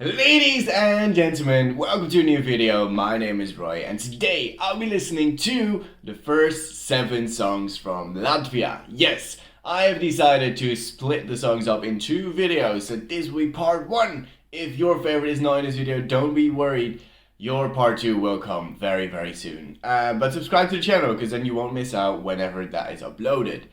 Ladies and gentlemen, welcome to a new video. My name is Roy and today I'll be listening to the first 7 songs from Latvia. Yes, I have decided to split the songs up in 2 videos, so this will be part 1. If your favorite is not in this video, don't be worried. Your part 2 will come very soon. But subscribe to the channel because then you won't miss out whenever that is uploaded.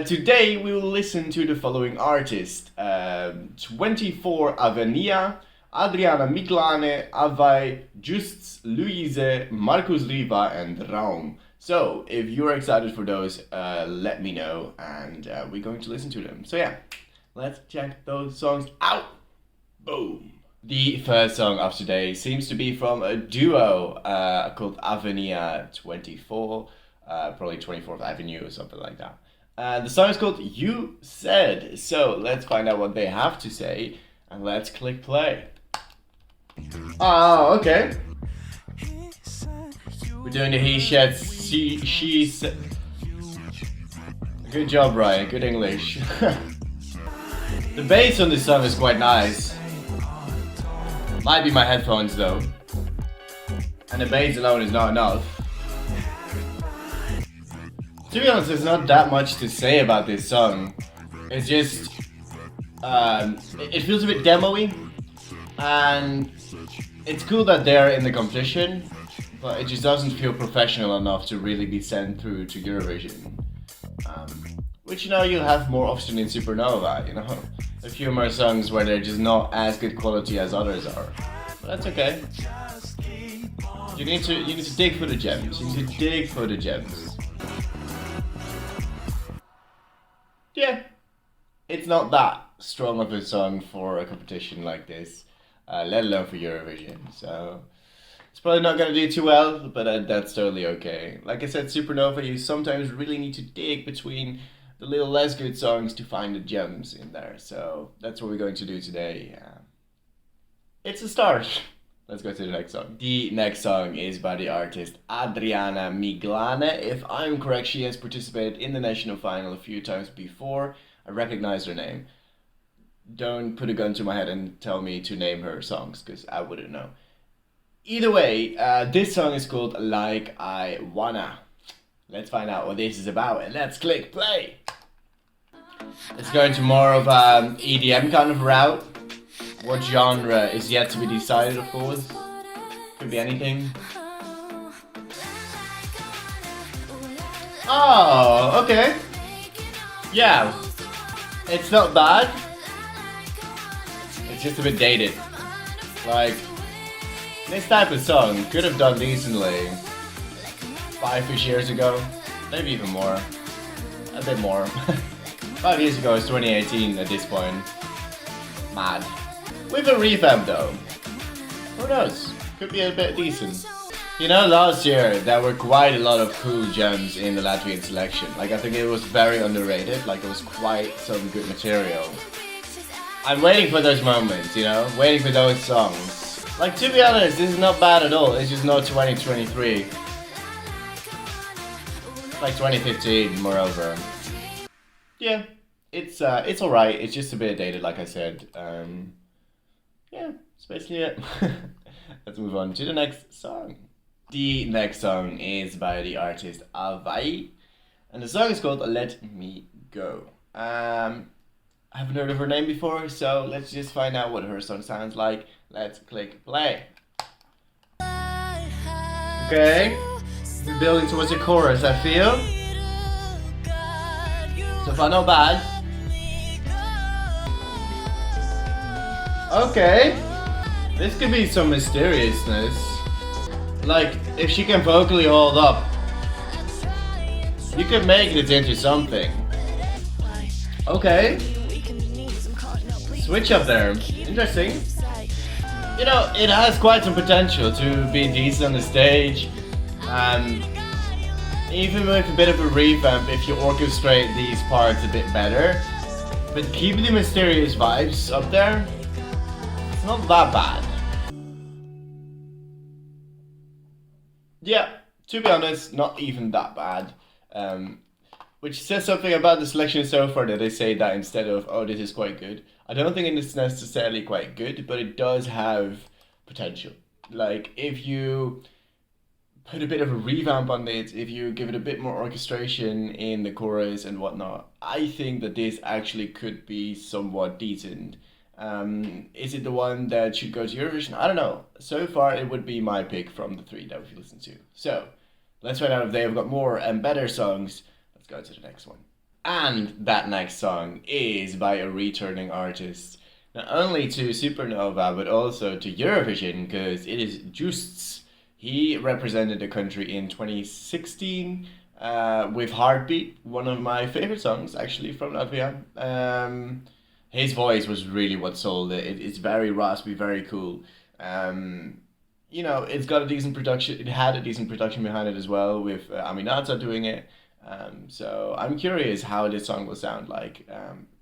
Today we will listen to the following artists. 24 Avēnija, Adriana, Miglane, Avay, Louīze, Markus, Riva and Raum. So if you're excited for those, let me know and we're going to listen to them. So yeah, let's check those songs out. Boom. The first song of today seems to be from a duo called Avenir 24, probably 24th Avenue or something like that. The song is called You Said. So let's find out what they have to say and let's click play. Oh, okay. We're doing the he said, she said. Good job, Ryan. Good English. The bass on this song is quite nice. Might be my headphones though. And the bass alone is not enough. To be honest, there's not that much to say about this song. It's just, it feels a bit demo-y, and it's cool that they're in the competition, but it just doesn't feel professional enough to really be sent through to Eurovision. Which, you know, you'll have more often in Supernova, you know? A few more songs where they're just not as good quality as others are. But that's okay. You need to dig for the gems. You need to dig for the gems. Yeah, it's not that strong of a song for a competition like this, let alone for Eurovision, so it's probably not going to do too well, but that's totally okay. Like I said, Supernova, you sometimes really need to dig between the little less good songs to find the gems in there, so that's what we're going to do today. It's a start. Let's go to the next song. The next song is by the artist Adriana Miglane. If I'm correct, she has participated in the national final a few times before. I recognize her name. Don't put a gun to my head and tell me to name her songs, because I wouldn't know. Either way, this song is called Like I Wanna. Let's find out what this is about and let's click play. It's going to more of an EDM kind of route. What genre is yet to be decided, of course. Could be anything. Oh, okay. Yeah. It's not bad. It's just a bit dated. Like, this type of song could have done decently 5-ish years ago. Maybe even more. A bit more. 5 years ago is 2018 at this point. Mad. With a revamp though. Who knows? Could be a bit decent. You know, last year there were quite a lot of cool gems in the Latvian selection. Like, I think it was very underrated. Like, there was quite some good material. I'm waiting for those moments, you know? Waiting for those songs. Like, to be honest, this is not bad at all. It's just not 2023. Like 2015, moreover. Yeah, it's alright. It's just a bit dated, like I said. Yeah, that's basically it. Let's move on to the next song. The next song is by the artist Avay, and the song is called Let Me Go. I haven't heard of her name before, so let's just find out what her song sounds like. Let's click play. Okay, we're building towards a chorus, I feel. So far, not bad. Okay, this could be some mysteriousness. Like, if she can vocally hold up, you could make it into something. Okay. Switch up there. Interesting. You know, it has quite some potential to be decent on the stage. Even with a bit of a revamp, if you orchestrate these parts a bit better. But keep the mysterious vibes up there. It's not that bad. Yeah, to be honest, not even that bad. Which says something about the selection so far, that they say that instead of, oh, this is quite good, I don't think it's necessarily quite good, but it does have potential. Like, if you put a bit of a revamp on it, if you give it a bit more orchestration in the chorus and whatnot, I think that this actually could be somewhat decent. Is it the one that should go to Eurovision? I don't know. So far, it would be my pick from the three that we've listened to. So, let's find out if they've got more and better songs. Let's go to the next one. And that next song is by a returning artist. Not only to Supernova, but also to Eurovision, because it is Justs. He represented the country in 2016 with Heartbeat, one of my favorite songs, actually, from Latvia. His voice was really what sold it. It's very raspy, very cool. You know, it's got a decent production. It had a decent production behind it as well, with Aminata doing it. So I'm curious how this song will sound like.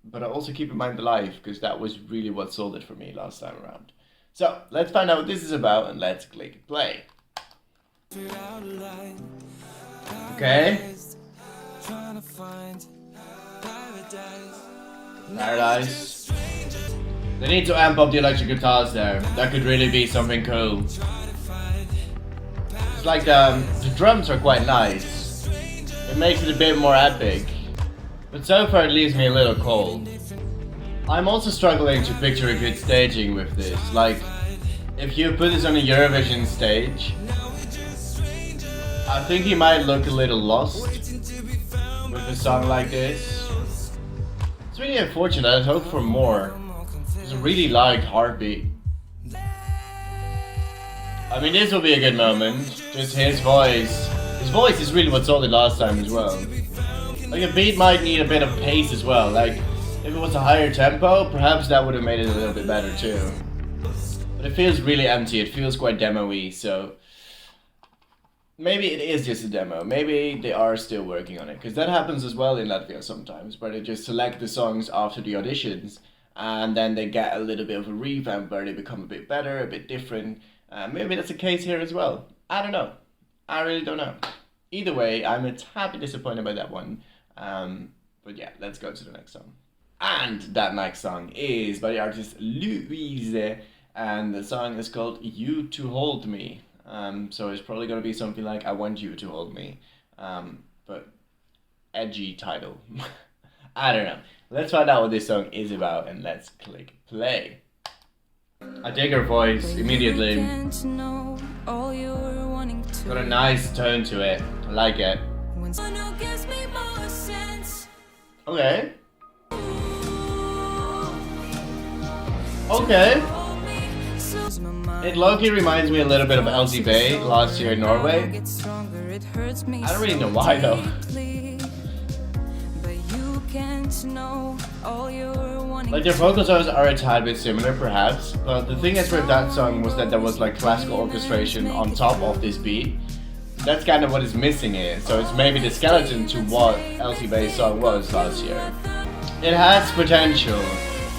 But I also keep in mind the live, because that was really what sold it for me last time around. So let's find out what this is about, and let's click play. Okay. Paradise. They need to amp up the electric guitars there. That could really be something cool. It's like the drums are quite nice. It makes it a bit more epic. But so far it leaves me a little cold. I'm also struggling to picture a good staging with this. Like, if you put this on a Eurovision stage, I think he might look a little lost with a song like this. It's really unfortunate. I'd hoped for more. I really liked Heartbeat. I mean, this will be a good moment. Just his voice. His voice is really what sold it last time as well. Like, a beat might need a bit of pace as well. Like, if it was a higher tempo, perhaps that would have made it a little bit better too. But it feels really empty. It feels quite demo-y, so maybe it is just a demo. Maybe they are still working on it, because that happens as well in Latvia sometimes, where they just select the songs after the auditions, and then they get a little bit of a revamp where they become a bit better, a bit different. Maybe that's the case here as well. I don't know. I really don't know. Either way, I'm a tad bit disappointed by that one. But yeah, let's go to the next song. And that next song is by the artist Luīze, and the song is called You to Hold Me. So it's probably going to be something like I Want You to Hold Me. But edgy title. I don't know. Let's find out what this song is about, and let's click play. I dig her voice immediately. Got a nice tone to it. I like it. Okay. Okay. It low-key reminds me a little bit of Avéi last year in Norway. I don't really know why though. Like, their vocal tones are a tad bit similar perhaps, but the thing is with that song was that there was like classical orchestration on top of this beat. That's kind of what is missing here, so it's maybe the skeleton to what Avéi's song was last year. It has potential.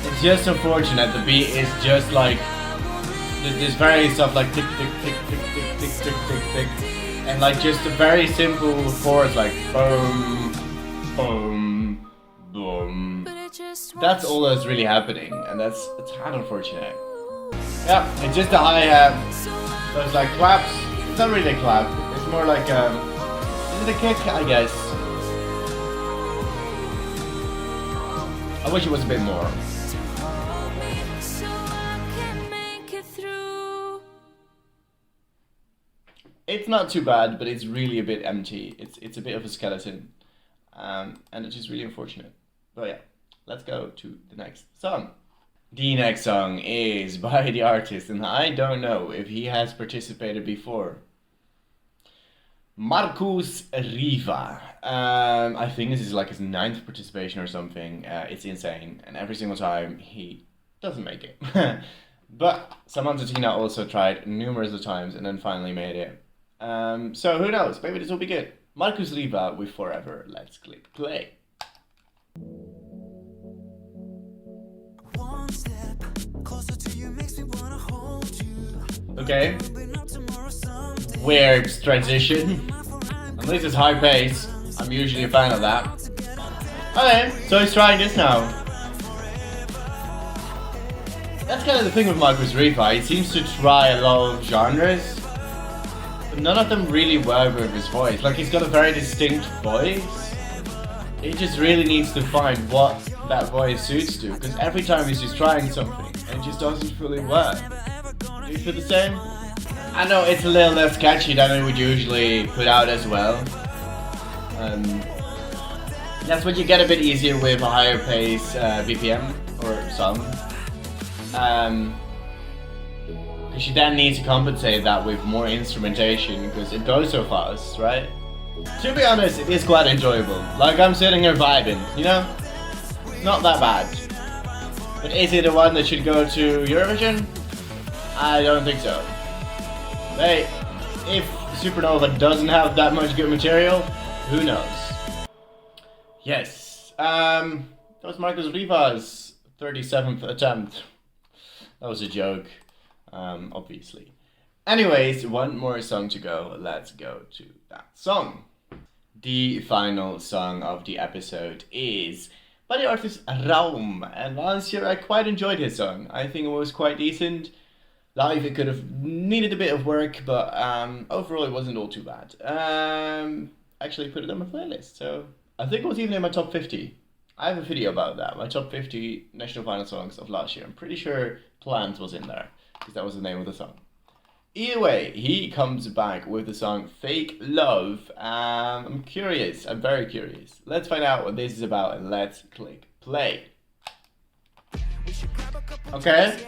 It's just unfortunate the beat is just like this very stuff like tick tick tick tick tick tick tick tick tick, and like just a very simple chords like boom boom boom. That's all that's really happening, and that's a tad unfortunate. Yeah, it's just a hi-hat. So it's like claps. It's not really a clap. It's more like is it a kick? I guess. I wish it was a bit more. It's not too bad, but it's really a bit empty. It's a bit of a skeleton, and it's just really unfortunate. But yeah, let's go to the next song. The next song is by the artist, and I don't know if he has participated before. Markus Riva. I think this is like his 9th participation or something. It's insane, and every single time he doesn't make it. But Samantha Tina also tried numerous of times and then finally made it. So who knows? Maybe this will be good. Markus Riva with Forever. Let's click play. Okay. Weird transition. At least it's high pace. I'm usually a fan of that. Okay, so he's trying this now. That's kind of the thing with Markus Riva. He seems to try a lot of genres, but none of them really work with his voice. Like, he's got a very distinct voice. He just really needs to find what that voice suits to, because every time he's just trying something and it just doesn't fully work. Do you feel the same? I know it's a little less catchy than I would usually put out as well. That's what you get a bit easier with a higher pace BPM or song. Because you then need to compensate that with more instrumentation because it goes so fast, right? To be honest, it is quite enjoyable. Like, I'm sitting here vibing, you know? Not that bad. But is it the one that should go to Eurovision? I don't think so. Hey, if Supernova doesn't have that much good material, who knows? Yes, that was Markus Riva's 37th attempt. That was a joke, obviously. Anyways, one more song to go. Let's go to that song. The final song of the episode is by the artist Raum. And last year I quite enjoyed his song. I think it was quite decent. Live it could have needed a bit of work, but overall it wasn't all too bad. Actually put it on my playlist, so I think it was even in my top 50. I have a video about that, my top 50 national final songs of last year. I'm pretty sure Plant was in there, because that was the name of the song. Either way, he comes back with the song Fake Love. I'm curious, I'm very curious. Let's find out what this is about and let's click play. Okay.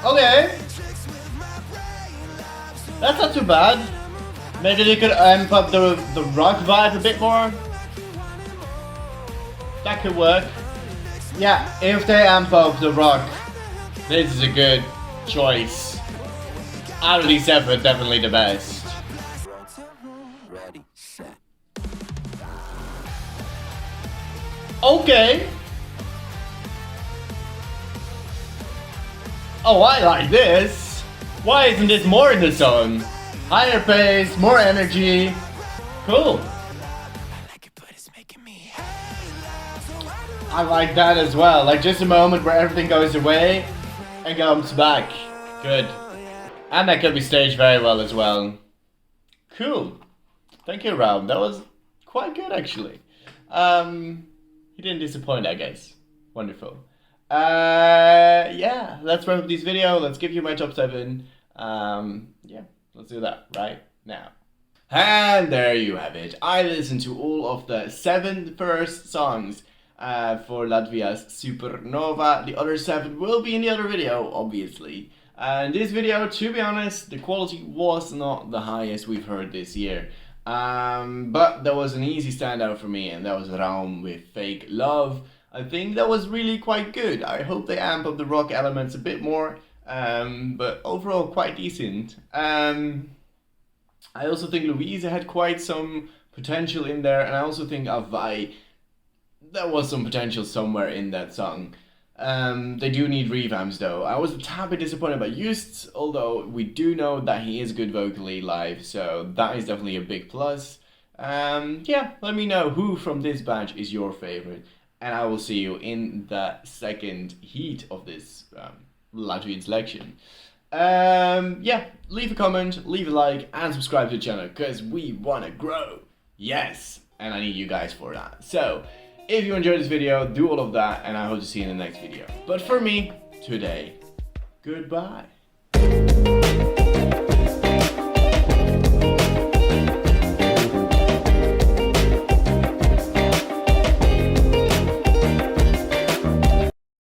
Okay. That's not too bad. Maybe they could amp up the rock vibe a bit more. That could work. Yeah, if they amp up the rock, this is a good choice. Out of these seven, definitely the best. Okay. Oh, I like this. Why isn't this more in the song? Higher pace, more energy. Cool. I like that as well. Like, just a moment where everything goes away and comes back. Good. And that could be staged very well as well. Cool. Thank you, Raum. That was quite good, actually. He didn't disappoint, I guess. Wonderful. Yeah, let's wrap up this video. Let's give you my top 7. Yeah, let's do that right now. And there you have it. I listened to all of the 7 first songs for Latvia's Supernova. The other 7 will be in the other video, obviously. And this video, to be honest, the quality was not the highest we've heard this year. But there was an easy standout for me, and that was Raum with Fake Love. I think that was really quite good. I hope they amp up the rock elements a bit more, but overall quite decent. I also think Louisa had quite some potential in there, and I also think Avay, there was some potential somewhere in that song. They do need revamps though. I was a tad bit disappointed by Just, although we do know that he is good vocally live, so that is definitely a big plus. Yeah, let me know who from this batch is your favorite, and I will see you in the second heat of this Latvian selection. Yeah, leave a comment, leave a like, and subscribe to the channel, because we want to grow. Yes, and I need you guys for that. So, if you enjoyed this video, do all of that, and I hope to see you in the next video. But for me, today, goodbye.